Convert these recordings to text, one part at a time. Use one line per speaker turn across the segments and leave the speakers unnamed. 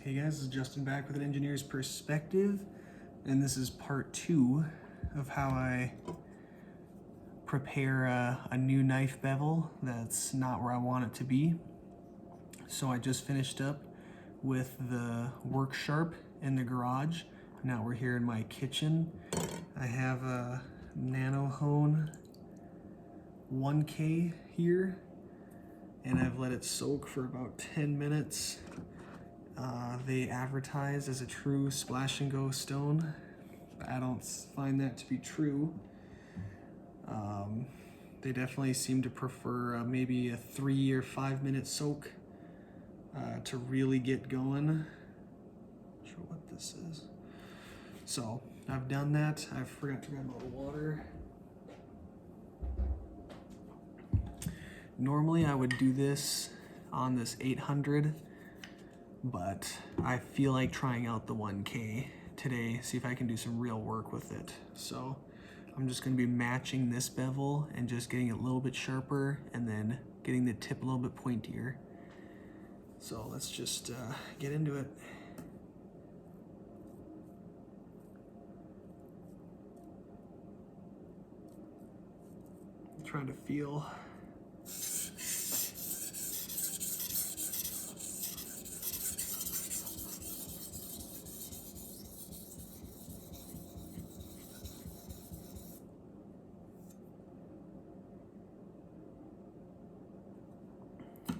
Hey guys, this is Justin back with an engineer's perspective, and this is part 2 of how I prepare a new knife bevel that's not where I want it to be. So I just finished up with the work sharp in the garage. Now we're here in my kitchen. I have a Nanohone 1K here, and I've let it soak for about 10 minutes. They advertise as a true splash and go stone. I don't find that to be true. They definitely seem to prefer maybe a 3 or 5 minute soak to really get going. Not sure what this is. So I've done that. I forgot to grab my water. Normally I would do this on this 800, but I feel like trying out the 1K today, see if I can do some real work with it. So I'm just gonna be matching this bevel and just getting it a little bit sharper and then getting the tip a little bit pointier. So let's just get into it. I'm trying to feel.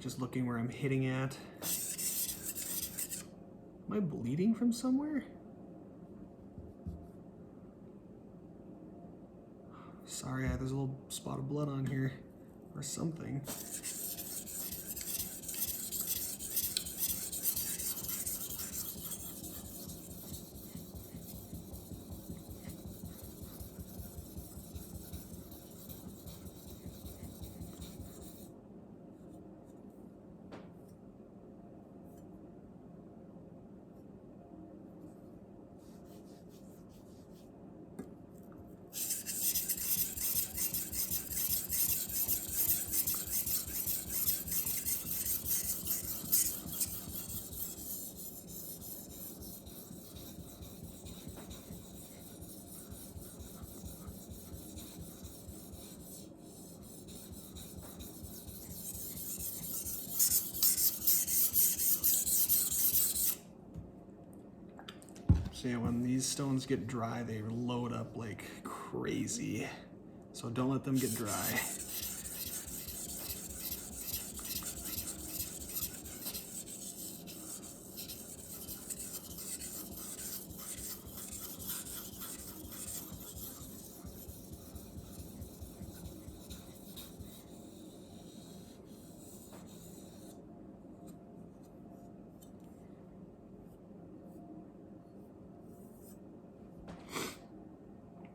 Just looking where I'm hitting at. Am I bleeding from somewhere? Sorry, there's a little spot of blood on here or something. So yeah, when these stones get dry, they load up like crazy. So don't let them get dry.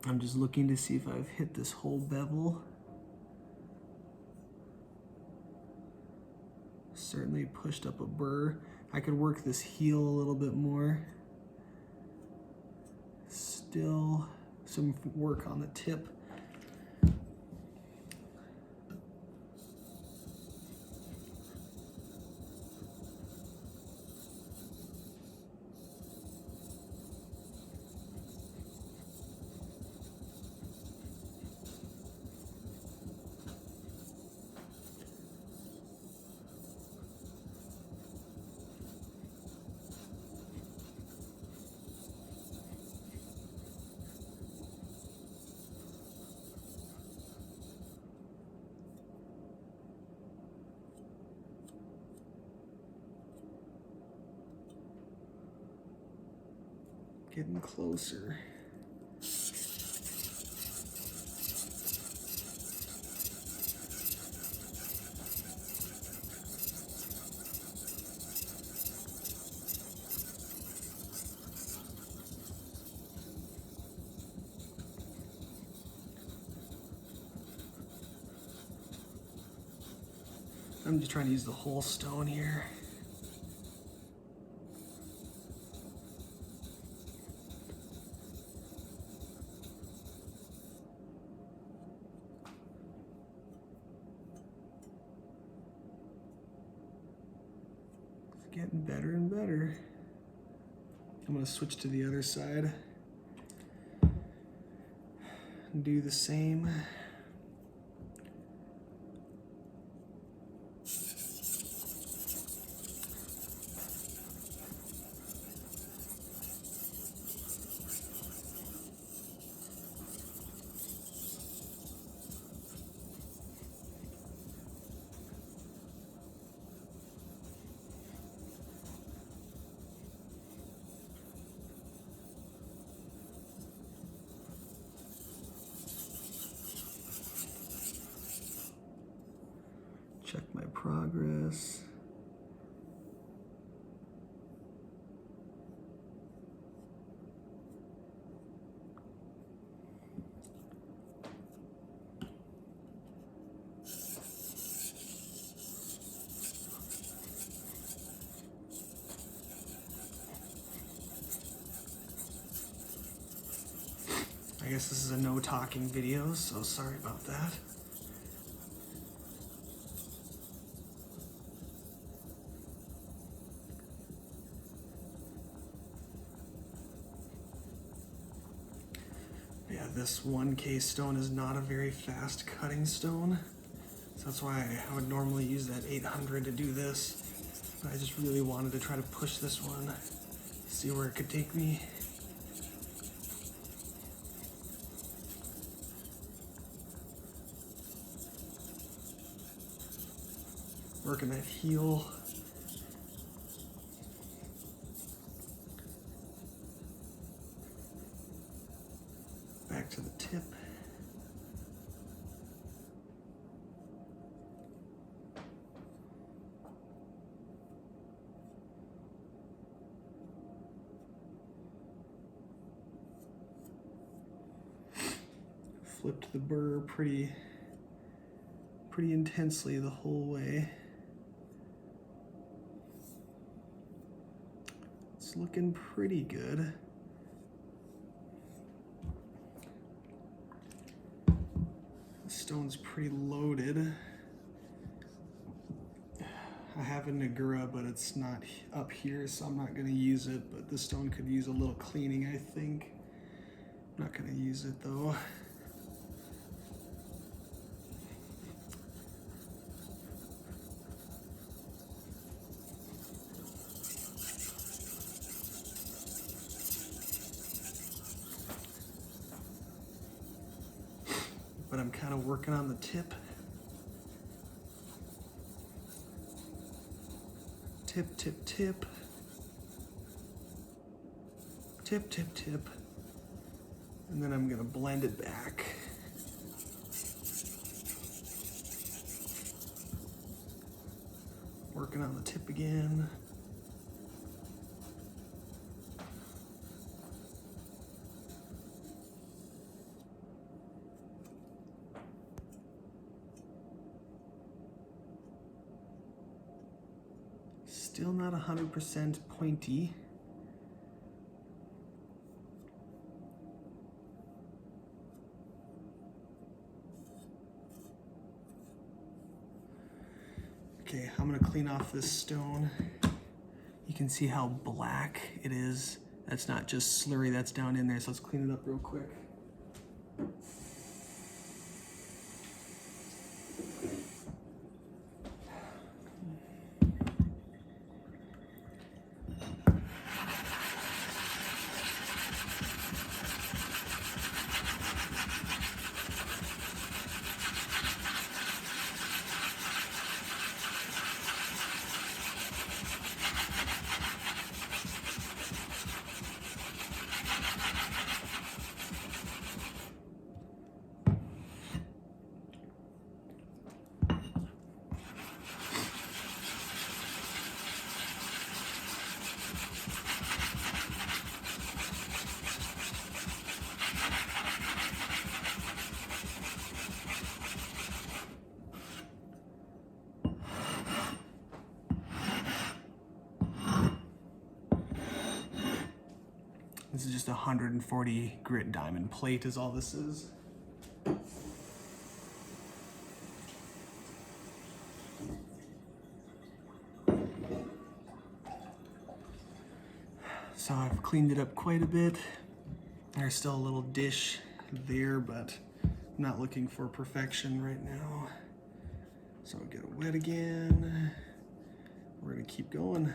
I'm just looking to see if I've hit this whole bevel. Certainly pushed up a burr. I could work this heel a little bit more. Still some work on the tip. Getting closer. I'm just trying to use the whole stone here. It's getting better and better. I'm going to switch to the other side. Do the same. Check my progress. I guess this is a no talking video, so sorry about that. Yeah, this 1K stone is not a very fast cutting stone, so that's why I would normally use that 800 to do this. But I just really wanted to try to push this one, see where it could take me. Working that heel. Back to the tip. Flipped the burr pretty intensely the whole way. It's looking pretty good. The stone's pretty loaded. I have a Nagura, but it's not up here, so I'm not going to use it. But the stone could use a little cleaning, I think. I'm not going to use it though. But I'm kind of working on the tip. Tip, tip, tip. Tip, tip, tip. And then I'm gonna blend it back. Working on the tip again. Still not 100% pointy. Okay, I'm gonna clean off this stone. You can see how black it is. That's not just slurry that's down in there, so let's clean it up real quick. This is just a 140 grit diamond plate is all this is. So I've cleaned it up quite a bit. There's still a little dish there, but I'm not looking for perfection right now. So I'll get it wet again. We're gonna keep going.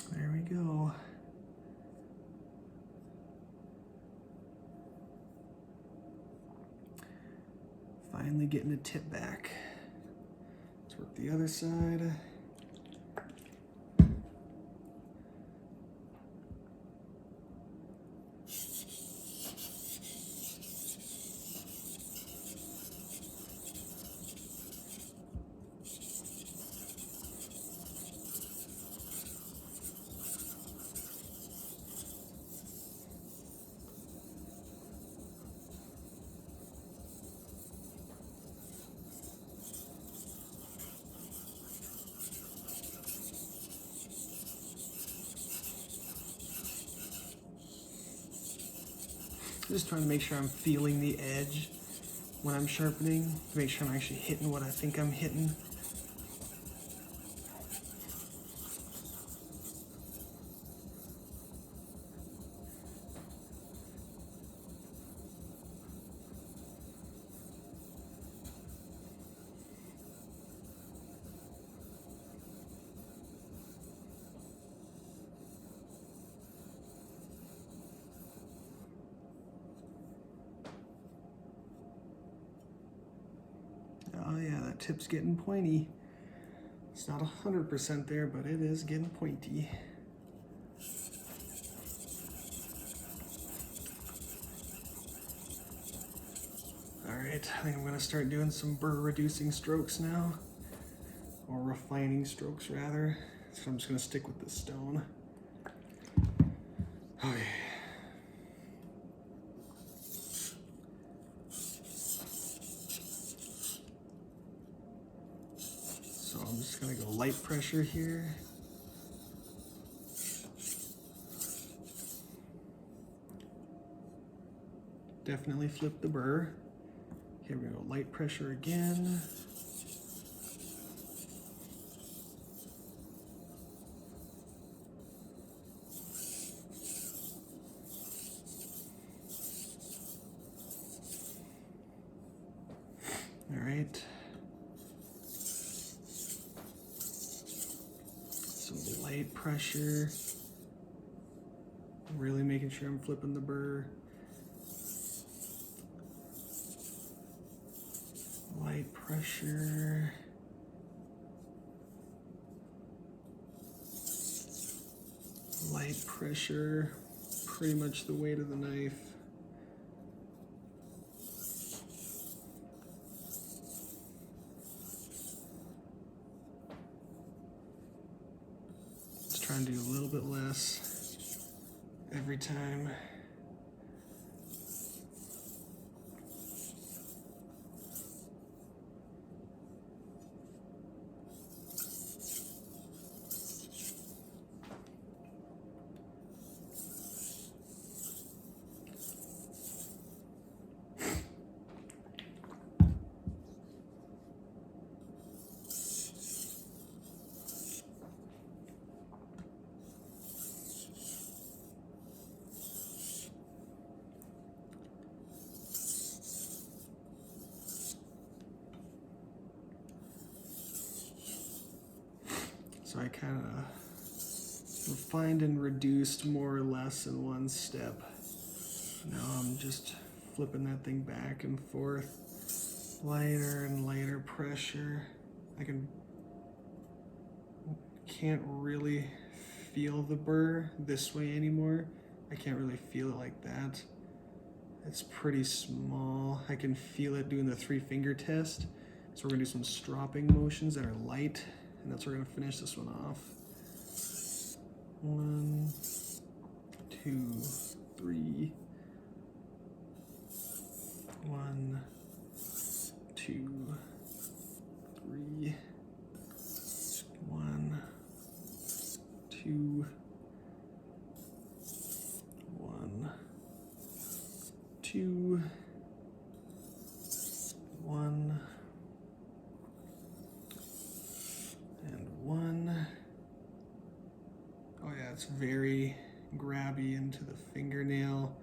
There we go. Finally getting a tip back. Let's work the other side. Just trying to make sure I'm feeling the edge when I'm sharpening, to make sure I'm actually hitting what I think I'm hitting. Oh yeah, that tip's getting pointy. It's not 100% there, but it is getting pointy. All right, I think I'm gonna start doing some burr reducing strokes now, or refining strokes rather. So I'm just gonna stick with the stone. Okay. So I'm just gonna go light pressure here. Definitely flip the burr. Here we go, light pressure again. All right. So light pressure. Really making sure I'm flipping the burr. Light pressure. Light pressure. Pretty much the weight of the knife. Let's try and do a little bit less every time. So I kind of refined and reduced more or less in one step. Now I'm just flipping that thing back and forth. lighter and lighter pressure. I can't really feel the burr this way anymore. I can't really feel it like that. It's pretty small. I can feel it doing the 3-finger test. So we're gonna do some stropping motions that are light, and that's where we're gonna finish this one off. 1, 2, 3. 1, 2, 3. 1, 2, 1, 2, 1, and 1. Oh yeah, it's very grabby into the fingernail.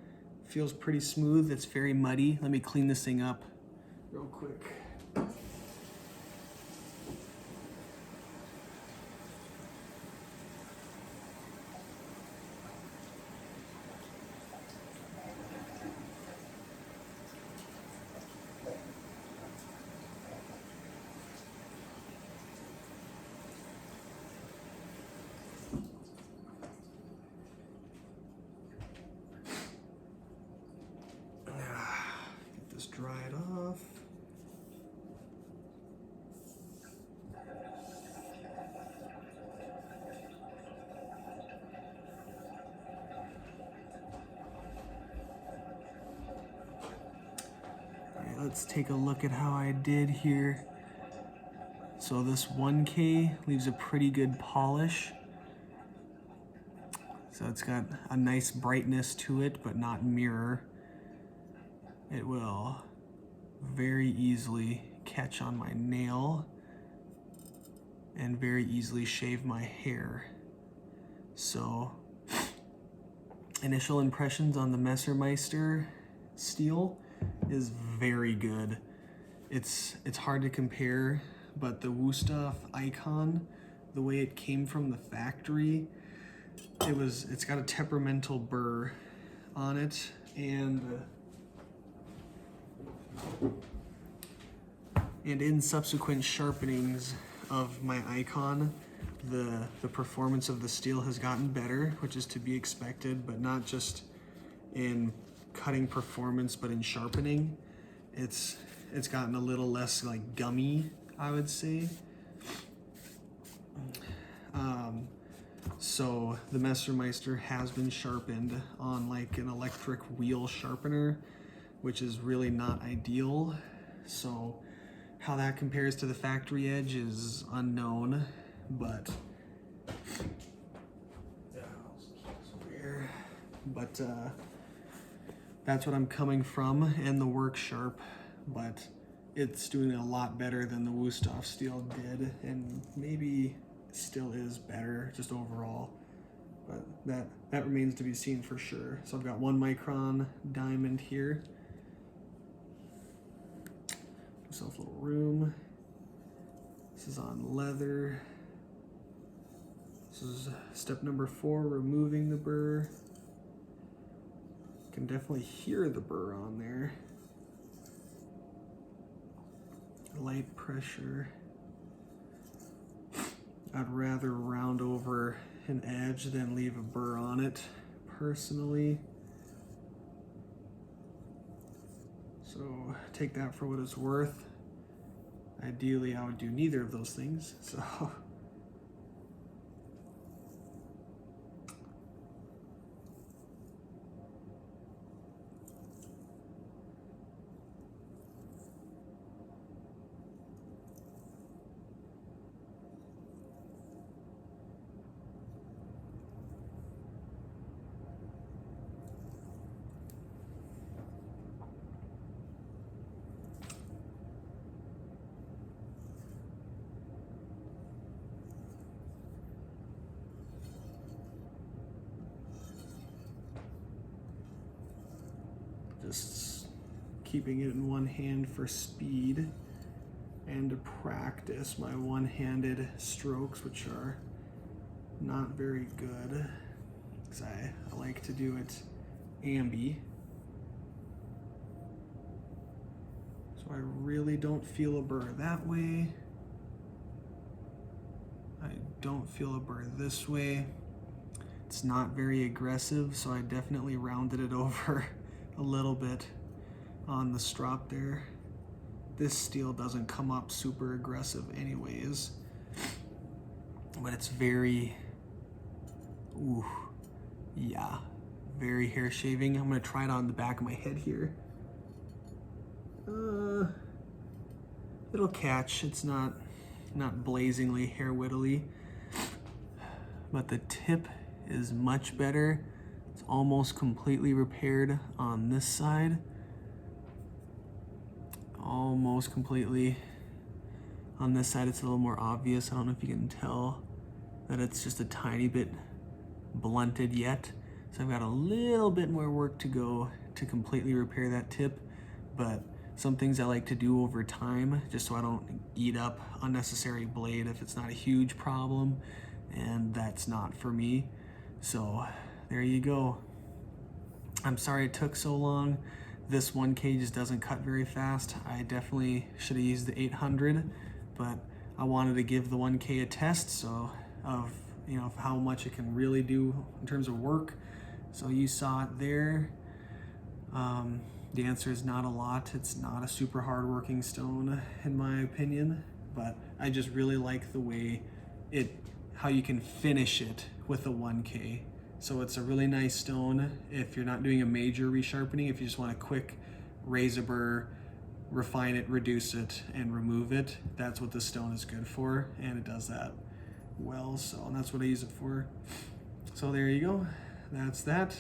Feels pretty smooth. It's very muddy. Let me clean this thing up real quick. Get this dried off. Alright, let's take a look at how I did here. So this 1K leaves a pretty good polish. So it's got a nice brightness to it, but not mirror. It will very easily catch on my nail and very easily shave my hair. So initial impressions on the Messermeister steel is very good. It's hard to compare, but the Wusthof Icon, the way it came from the factory, it's got a temperamental burr on it, and in subsequent sharpenings of my Icon, the performance of the steel has gotten better, which is to be expected, but not just in cutting performance, but in sharpening. It's gotten a little less like gummy, I would say. So the Messermeister has been sharpened on like an electric wheel sharpener, which is really not ideal. So how that compares to the factory edge is unknown, but that's what I'm coming from, and the work sharp, but it's doing a lot better than the Wusthof steel did, and maybe still is better just overall, but that remains to be seen for sure. So I've got 1 micron diamond here. Myself a little room. This is on leather. This is step number 4, removing the burr. You can definitely hear the burr on there. Light pressure. I'd rather round over an edge than leave a burr on it, personally. So take that for what it's worth. Ideally, I would do neither of those things, so. Just keeping it in one hand for speed and to practice my one-handed strokes, which are not very good because I like to do it ambi. So I really don't feel a burr that way. I don't feel a burr this way. It's not very aggressive, so I definitely rounded it over a little bit on the strop there. This steel doesn't come up super aggressive anyways, but it's very, ooh, yeah, very hair shaving. I'm gonna try it on the back of my head here. It'll catch. It's not blazingly hair whittly, but the tip is much better. It's almost completely repaired on this side. Almost completely. On this side it's a little more obvious. I don't know if you can tell that it's just a tiny bit blunted yet. So I've got a little bit more work to go to completely repair that tip, but some things I like to do over time just so I don't eat up unnecessary blade if it's not a huge problem, and that's not for me. So there you go. I'm sorry it took so long. This 1K just doesn't cut very fast. I definitely should have used the 800, but I wanted to give the 1K a test so of how much it can really do in terms of work. So you saw it there. The answer is not a lot. It's not a super hard working stone in my opinion, but I just really like the way how you can finish it with a 1K. So it's a really nice stone if you're not doing a major resharpening, if you just want a quick razor burr, refine it, reduce it, and remove it. That's what this stone is good for, and it does that well, and that's what I use it for. So there you go. That's that.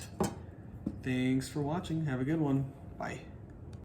Thanks for watching. Have a good one. Bye.